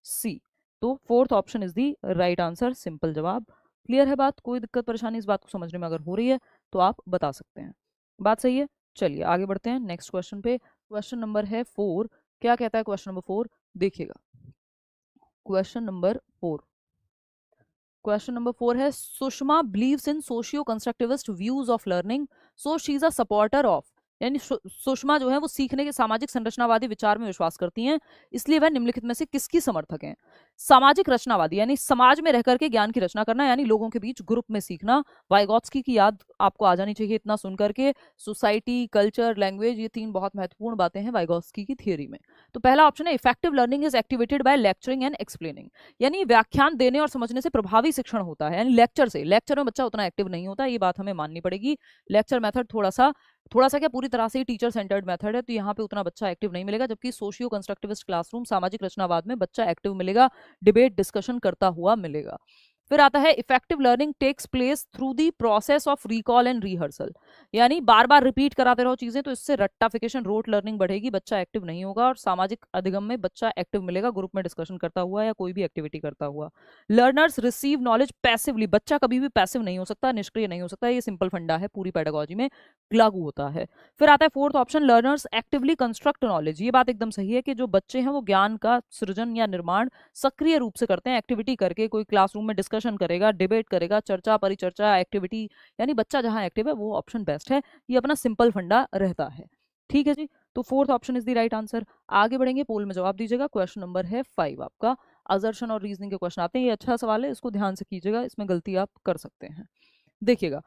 सी। तो fourth option is the right answer, simple जवाब। Clear है बात? कोई दिक्कत परेशानी इस बात को समझने में अगर हो रही है तो आप बता सकते हैं। बात सही है? चलिए आगे बढ़ते हैं नेक्स्ट क्वेश्चन पे। क्वेश्चन नंबर है 4। क्या कहता है क्वेश्चन नंबर 4? देखिएगा क्वेश्चन नंबर 4। क्वेश्चन नंबर 4 है, Sushma believes in socio constructivist views of learning, so she is a supporter of. यानी सुषमा जो है वो सीखने के सामाजिक संरचनावादी विचार में विश्वास करती हैं, इसलिए वह निम्नलिखित में से किसकी समर्थक हैं? सामाजिक रचनावादी यानी समाज में रह करके ज्ञान की रचना करना, यानी लोगों के बीच ग्रुप में सीखना। वाइगॉत्स्की की याद आपको आ जानी चाहिए इतना सुन करके। सोसाइटी, कल्चर, लैंग्वेज, ये 3 बहुत महत्वपूर्ण बातें हैं वाइगॉत्स्की की थियोरी में। तो पहला ऑप्शन है, effective learning is activated by lecturing and explaining. यानी व्याख्यान देने और समझने से प्रभावी शिक्षण होता है, यानी लेक्चर से। लेक्चर में बच्चा उतना एक्टिव नहीं होता, ये बात हमें माननी पड़ेगी। लेक्चर मेथड थोड़ा सा क्या पूरी तरह से ही टीचर सेंटर्ड मेथड है, तो यहाँ पे उतना बच्चा एक्टिव नहीं मिलेगा। जबकि सोशियो कंस्ट्रक्टिविस्ट क्लासरूम, सामाजिक रचनावाद में बच्चा एक्टिव मिलेगा, डिबेट डिस्कशन करता हुआ मिलेगा। फिर आता है, effective learning takes place through the process of recall and rehearsal. यानी बार बार रिपीट कराते रहो चीजें, तो इससे रट्टाफिकेशन, रोट लर्निंग बढ़ेगी, बच्चा एक्टिव नहीं होगा। और सामाजिक अधिगम में बच्चा एक्टिव मिलेगा, ग्रुप में डिस्कशन करता हुआ या कोई भी एक्टिविटी करता हुआ। लर्नर्स रिसीव नॉलेज पैसिवली, बच्चा कभी भी पैसिव नहीं हो सकता, निष्क्रिय नहीं हो सकता, ये सिंपल फंडा है, पूरी पेडागोजी में लागू होता है। फिर आता है fourth option, learners actively construct knowledge. ये बात एकदम सही है कि जो बच्चे हैं वो ज्ञान का सृजन या निर्माण सक्रिय रूप से करते हैं, एक्टिविटी करके। कोई क्लासरूम में डिस्कशन करेगा, डिबेट करेगा, चर्चा परिचर्चा एक्टिविटी, यानी बच्चा जहां एक्टिव है वो ऑप्शन बेस्ट है। ये अपना सिंपल फंडा रहता है। ठीक है जी, तो fourth option is the right answer. आगे बढ़ेंगे, पोल में जवाब दीजिएगा। क्वेश्चन नंबर है 5 आपका। असर्शन और रीजनिंग के क्वेश्चन आते हैं, ये अच्छा सवाल है, इसको ध्यान से कीजिएगा, इसमें गलती आप कर सकते हैं। देखिएगा,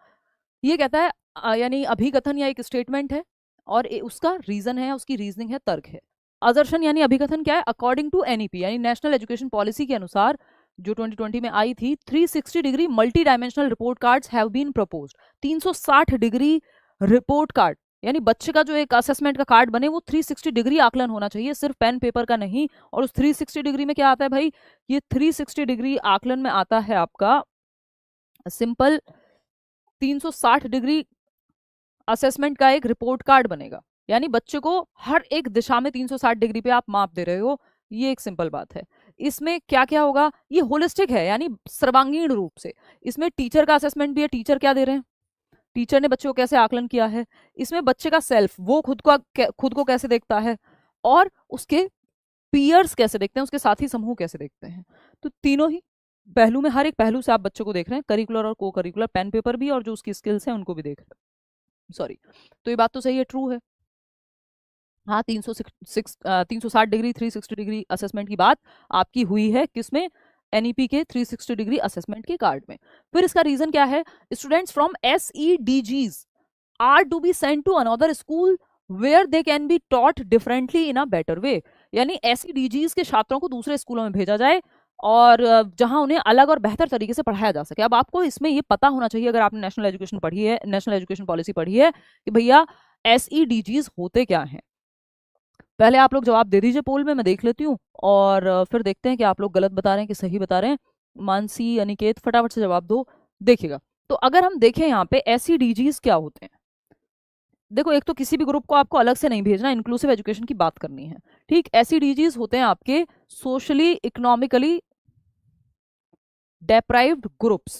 ये कहता है यानी अभिकथन या एक स्टेटमेंट है और उसका रीजन है, उसकी रीजनिंग है, तर्क है। असर्शन यानी अभिकथन क्या है? अकॉर्डिंग टू एनईपी यानी नेशनल एजुकेशन पॉलिसी के अनुसार, जो 2020 में आई थी, 360 degree multi dimensional report cards have been proposed. 360 degree report card, यानी बच्चे का जो एक असेसमेंट का कार्ड बने वो 360 डिग्री आकलन होना चाहिए, सिर्फ पेन पेपर का नहीं। और उस 360 डिग्री में क्या आता है भाई? ये 360 डिग्री आकलन में आता है आपका सिंपल 360 डिग्री असेसमेंट का एक रिपोर्ट कार्ड बनेगा। यानी बच्चे को हर एक दिशा में 360 डिग्री पे आप माप दे रहे हो, ये एक सिंपल बात है। इसमें क्या क्या होगा? ये होलिस्टिक है, यानी सर्वांगीण रूप से। इसमें टीचर का असेसमेंट भी है, टीचर क्या दे रहे हैं, टीचर ने बच्चे को कैसे आकलन किया है। इसमें बच्चे का सेल्फ, वो खुद को कैसे देखता है, और उसके पीयर्स कैसे देखते हैं, उसके साथी समूह कैसे देखते हैं। तो तीनों ही पहलू में, हर एक पहलू से आप बच्चे को देख रहे हैं, करिकुलर और को करिकुलर, पेन पेपर भी, और जो उसकी स्किल्स हैं उनको भी देख रहे हैं। सॉरी, तो ये बात तो सही है, ट्रू है। हाँ, 360 डिग्री 360 डिग्री असेसमेंट की बात आपकी हुई है, किसमें? एनईपी के 360 डिग्री असेसमेंट के कार्ड में। फिर इसका रीजन क्या है? Students from SEDGs are to be sent to another school where they can be taught differently in a better way. यानी SEDGs के छात्रों को दूसरे स्कूलों में भेजा जाए और जहां उन्हें अलग और बेहतर तरीके से पढ़ाया जा सके। अब आपको इसमें ये पता होना चाहिए, अगर आपने नेशनल एजुकेशन पढ़ी है, नेशनल एजुकेशन पॉलिसी पढ़ी है, कि भैया SEDGs होते क्या हैं। पहले आप लोग जवाब दे दीजिए पोल में, मैं देख लेती हूँ, और फिर देखते हैं कि आप लोग गलत बता रहे हैं कि सही बता रहे हैं। मानसी, अनिकेत, फटाफट से जवाब दो। देखिएगा, तो अगर हम देखें यहाँ पे SEDGs क्या होते हैं। देखो, एक तो किसी भी ग्रुप को आपको अलग से नहीं भेजना, इंक्लूसिव एजुकेशन की बात करनी है। ठीक, SEDGs होते हैं आपके socially economically deprived groups.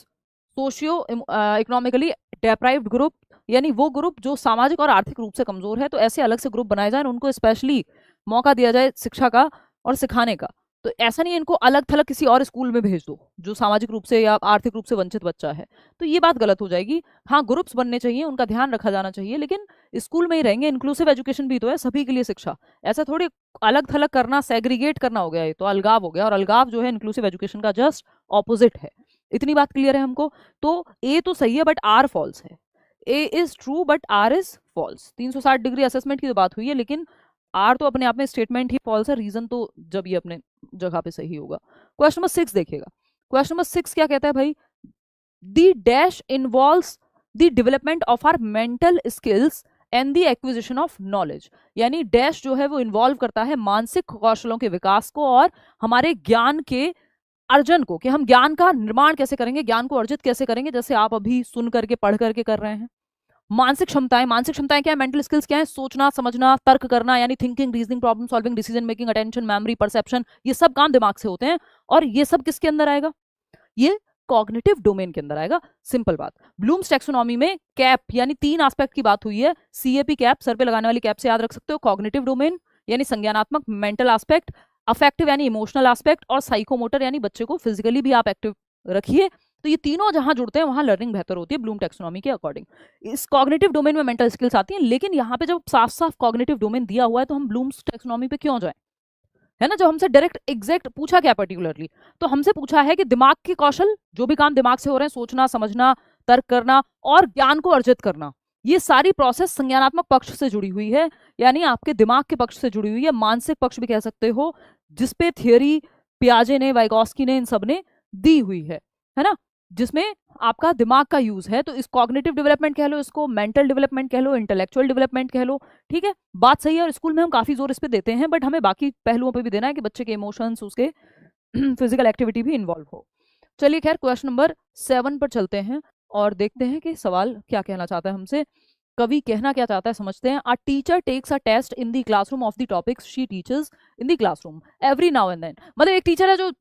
Socio economically deprived group, यानी वो ग्रुप जो सामाजिक और आर्थिक रूप से कमजोर है, तो ऐसे अलग से ग्रुप बनाए जाए, उनको स्पेशली मौका दिया जाए शिक्षा का और सिखाने का। तो ऐसा नहीं है इनको अलग थलग किसी और स्कूल में भेज दो जो सामाजिक रूप से या आर्थिक रूप से वंचित बच्चा है, तो ये बात गलत हो जाएगी। हाँ, ग्रुप्स बनने चाहिए, उनका ध्यान रखा जाना चाहिए, लेकिन स्कूल में ही रहेंगे। इंक्लूसिव एजुकेशन भी तो है, सभी के लिए शिक्षा। ऐसा थोड़ी अलग थलग करना, सेग्रीगेट करना हो गया, ये तो अलगाव हो गया, और अलगाव जो है इंक्लूसिव एजुकेशन का जस्ट ऑपोजिट है। इतनी बात क्लियर है हमको? तो ए तो सही है बट आर फॉल्स है। A is true but R is false. 360 degree assessment की तो बात हुई है, लेकिन आर तो अपने आप में स्टेटमेंट ही फॉल्स है, रीजन तो जब ये अपने जगह पे सही होगा। क्वेश्चन नंबर 6 देखिएगा। क्वेश्चन नंबर 6 क्या कहता है भाई? The dash involves the development of our mental skills and the acquisition of knowledge. यानी डैश जो है वो इन्वॉल्व करता है मानसिक कौशलों के विकास को और हमारे ज्ञान के अर्जन को, कि हम ज्ञान का निर्माण कैसे करेंगे, ज्ञान को अर्जित कैसे करेंगे, जैसे आप अभी सुन करके पढ़ करके कर रहे हैं। मानसिक क्षमताएं क्या है, मेंटल स्किल्स क्या है, सोचना समझना तर्क करना यानी thinking, reasoning, problem solving, decision making, attention, memory, perception, ये सब काम दिमाग से होते हैं। और ये सब किसके अंदर आएगा, ये कॉग्निटिव डोमेन के अंदर आएगा। सिंपल बात। ब्लूम्स टैक्सोनॉमी में कैप यानी 3 एस्पेक्ट की बात हुई है। CAP कैप, सर पे लगाने वाली कैप से याद रख सकते हो। कॉग्निटिव डोमेन यानी संज्ञानात्मक, मेंटल एस्पेक्ट, अफेक्टिव यानी इमोशनल एस्पेक्ट, और साइकोमोटर यानी बच्चे को फिजिकली भी आप एक्टिव रखिए। तो ये तीनों जहां जुड़ते हैं वहां लर्निंग बेहतर होती है ब्लूम टैक्सोनॉमी के अकॉर्डिंग। इस कॉग्निटिव डोमेन में मेंटल स्किल्स आती हैं, लेकिन यहाँ पे जब साफ साफ कॉग्निटिव डोमेन दिया हुआ है तो हम ब्लूम्स टैक्सोनॉमी पे क्यों जाएं, है ना। जब हमसे डायरेक्ट एग्जैक्ट पूछा क्या पर्टिकुलरली, तो हमसे पूछा है कि दिमाग के कौशल, जो भी काम दिमाग से हो रहे हैं, सोचना समझना तर्क करना और ज्ञान को अर्जित करना, ये सारी प्रोसेस संज्ञानात्मक पक्ष से जुड़ी हुई है, यानी आपके दिमाग के पक्ष से जुड़ी हुई है। मानसिक पक्ष भी कह सकते हो, जिसपे थियरी पियाजे ने, वाइगोस्की ने, इन सब ने दी हुई है ना, जिसमें आपका दिमाग का यूज है। तो इस कॉग्निटिव डेवलपमेंट कह लो, इसको मेंटल डेवलपमेंट कह लो, इंटेलेक्चुअल डेवलपमेंट कह लो, ठीक है, बात सही है। और स्कूल में हम काफी जोर इस पे देते हैं, बट हमें बाकी पहलुओं पे भी देना है कि बच्चे के इमोशंस, उसके फिजिकल एक्टिविटी भी इन्वॉल्व हो। चलिए खैर, क्वेश्चन नंबर 7 पर चलते हैं और देखते हैं कि सवाल क्या कहना चाहता है हमसे, कवि कहना क्या चाहता है, समझते हैं। A teacher takes a test in the classroom of the topics she teaches in the classroom every now and then. मतलब एक टीचर है जो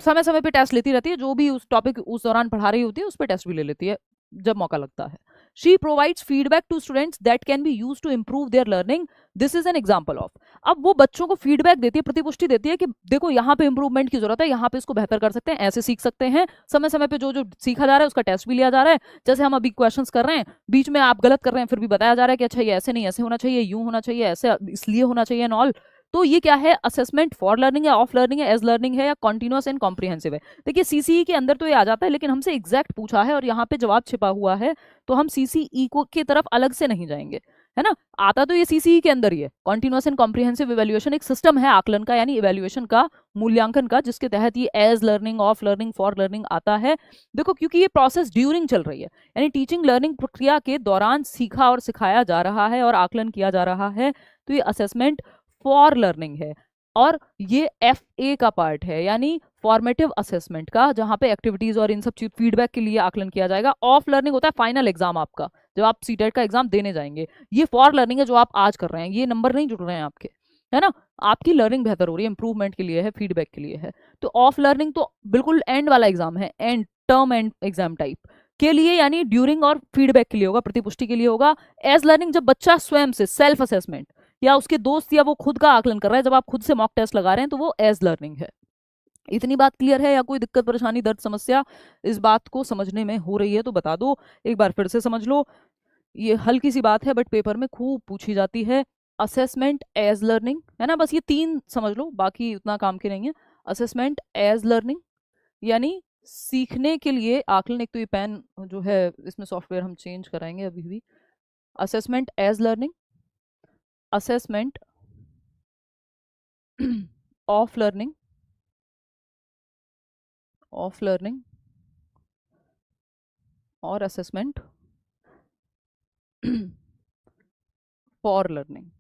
समय समय पे टेस्ट लेती रहती है, जो भी उस टॉपिक उस दौरान पढ़ा रही होती है उस पर टेस्ट भी ले लेती है जब मौका लगता है। She provides feedback to students that can be used to improve their learning, this is an example of. अब वो बच्चों को फीडबैक देती है, प्रतिपुष्टि देती है कि देखो यहाँ पे इंप्रूवमेंट की जरूरत है, यहाँ पे इसको बेहतर कर सकते हैं, ऐसे सीख सकते हैं। समय समय पे जो जो सीखा जा रहा है उसका टेस्ट भी लिया जा रहा है। जैसे हम अभी क्वेश्चंस कर रहे हैं, बीच में आप गलत कर रहे हैं, फिर भी बताया जा रहा है कि अच्छा ये ऐसे नहीं, ऐसे होना चाहिए, यूं होना चाहिए, ऐसे इसलिए होना चाहिए एंड ऑल। तो ये क्या है, असेसमेंट फॉर लर्निंग या ऑफ लर्निंग है, एज लर्निंग है, या कॉन्टिन्यूअस एंड कॉम्प्रिहेंसिव है। देखिए CCE के अंदर तो ये आ जाता है, लेकिन हमसे एग्जैक्ट पूछा है और यहाँ पे जवाब छिपा हुआ है, तो हम CCE को की तरफ अलग से नहीं जाएंगे, है ना। आता तो ये CCE के अंदर ही है। कॉन्टिन्यूअस एंड कॉम्प्रिहेंसिव इवैल्यूएशन एक सिस्टम है आकलन का, यानी इवैल्यूएशन का, मूल्यांकन का, जिसके तहत ये as learning, of learning, for learning आता है। देखो क्योंकि ये प्रोसेस ड्यूरिंग चल रही है, यानी टीचिंग लर्निंग प्रक्रिया के दौरान सीखा और सिखाया जा रहा है और आकलन किया जा रहा है, तो ये असेसमेंट फॉर लर्निंग है। और ये FA का पार्ट है, यानी फॉर्मेटिव असेसमेंट का, जहां पे एक्टिविटीज और इन सब चीज फीडबैक के लिए आकलन किया जाएगा। ऑफ लर्निंग होता है फाइनल एग्जाम आपका, जब आप सीटेट का एग्जाम देने जाएंगे। ये फॉर लर्निंग है जो आप आज कर रहे हैं, ये नंबर नहीं जुड़ रहे हैं आपके, है ना। आपकी लर्निंग बेहतर हो रही है, इंप्रूवमेंट के लिए है, फीडबैक के लिए है। तो ऑफ लर्निंग तो बिल्कुल एंड वाला एग्जाम है, and term and exam type के लिए, यानी ड्यूरिंग और फीडबैक के लिए होगा, प्रतिपुष्टि के लिए होगा। एज लर्निंग जब बच्चा स्वयं से सेल्फ असेसमेंट, या उसके दोस्त या वो खुद का आकलन कर रहा है, जब आप खुद से मॉक टेस्ट लगा रहे हैं, तो वो एज लर्निंग है। इतनी बात क्लियर है, या कोई दिक्कत परेशानी दर्द समस्या इस बात को समझने में हो रही है तो बता दो, एक बार फिर से समझ लो। ये हल्की सी बात है बट पेपर में खूब पूछी जाती है। असेसमेंट एज लर्निंग, है ना, बस ये 3 समझ लो, बाकी उतना काम के नहीं है। असेसमेंट एज लर्निंग यानी सीखने के लिए आकलन। एक तो ये पेन जो है इसमें सॉफ्टवेयर हम चेंज कराएंगे अभी भी। Assessment as learning, assessment of learning, of learning, और assessment for learning.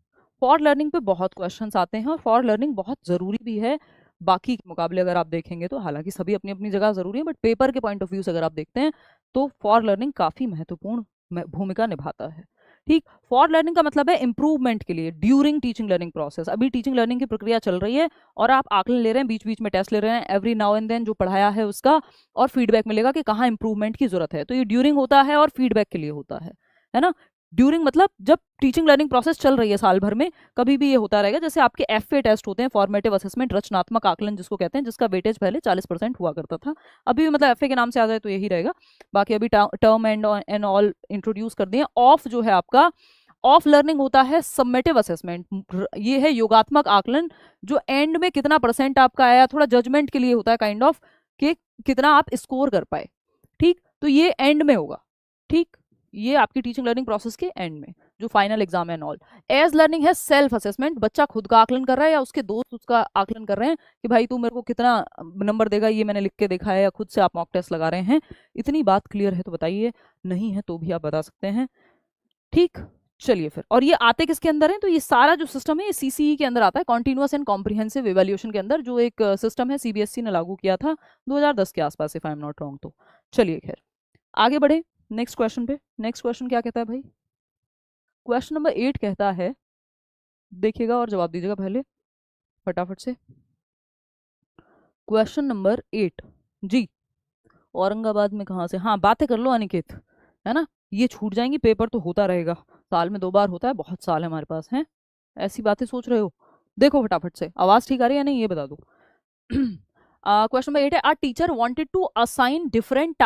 For learning पे बहुत क्वेश्चंस आते हैं और फॉर लर्निंग बहुत ज़रूरी भी है बाकी के मुकाबले अगर आप देखेंगे तो। हालांकि सभी अपनी अपनी जगह ज़रूरी है, बट पेपर के पॉइंट ऑफ व्यू से अगर आप देखते हैं तो फॉर लर्निंग काफ़ी महत्वपूर्ण भूमिका निभाता है। ठीक, फॉर लर्निंग का मतलब है इंप्रूवमेंट के लिए ड्यूरिंग टीचिंग लर्निंग प्रोसेस। अभी टीचिंग लर्निंग की प्रक्रिया चल रही है और आप आकलन ले रहे हैं, बीच बीच में टेस्ट ले रहे हैं, एवरी नाउ एंड देन जो पढ़ाया है उसका, और फीडबैक मिलेगा कि कहाँ इंप्रूवमेंट की जरूरत है। तो ये ड्यूरिंग होता है और फीडबैक के लिए होता है ना। ड्यूरिंग मतलब जब टीचिंग लर्निंग प्रोसेस चल रही है साल भर में, कभी भी ये होता रहेगा। जैसे आपके FA टेस्ट होते हैं, फॉर्मेटिव असेसमेंट, रचनात्मक आकलन जिसको कहते हैं, जिसका वेटेज पहले 40% हुआ करता था, अभी भी मतलब FA के नाम से आ जाए तो यही रहेगा। बाकी अभी टर्म एंड ऑल इंट्रोड्यूस कर दिए। ऑफ जो है आपका, ऑफ लर्निंग होता है समेटिव असेसमेंट, ये है योगात्मक आकलन, जो एंड में कितना % आपका आया, थोड़ा जजमेंट के लिए होता है काइंड ऑफ, कि कितना आप स्कोर कर पाए। ठीक, तो ये एंड में होगा। ठीक, ये आपकी टीचिंग लर्निंग प्रोसेस के एंड में जो फाइनल एग्जाम है ऑल। एज लर्निंग है सेल्फ असेसमेंट, बच्चा खुद का आकलन कर रहा है या उसके दोस्त उसका आकलन कर रहे हैं कि भाई तू मेरे को कितना नंबर देगा, ये मैंने लिख के देखा है, या खुद से आप मॉक टेस्ट लगा रहे हैं। इतनी बात क्लियर है तो बताइए, नहीं है तो भी आप बता सकते हैं। ठीक, चलिए फिर। और ये आते किसके अंदर है, तो ये सारा जो सिस्टम है ये CCE के अंदर आता है, कॉन्टिन्यूअस एंड कॉम्प्रिहेंसिव इवैल्यूएशन के अंदर, जो एक सिस्टम है CBSE ने लागू किया था 2010 के आसपास, if I am not wrong. तो चलिए खैर आगे बढ़े नेक्स्ट क्वेश्चन पे। नेक्स्ट क्वेश्चन क्या कहता है भाई, क्वेश्चन नंबर 8 कहता है, देखिएगा और जवाब दीजिएगा पहले फटाफट से। क्वेश्चन नंबर 8 जी, औरंगाबाद में कहाँ से, हाँ बातें कर लो अनिकेत, है ना, ये छूट जाएंगी, पेपर तो होता रहेगा, साल में 2 बार होता है, बहुत साल है हमारे पास, हैं ऐसी बातें सोच रहे हो। देखो फटाफट से, आवाज ठीक आ रही है या नहीं ये बता दो। क्वेश्चन नंबर 8 है, a teacher wanted to assign different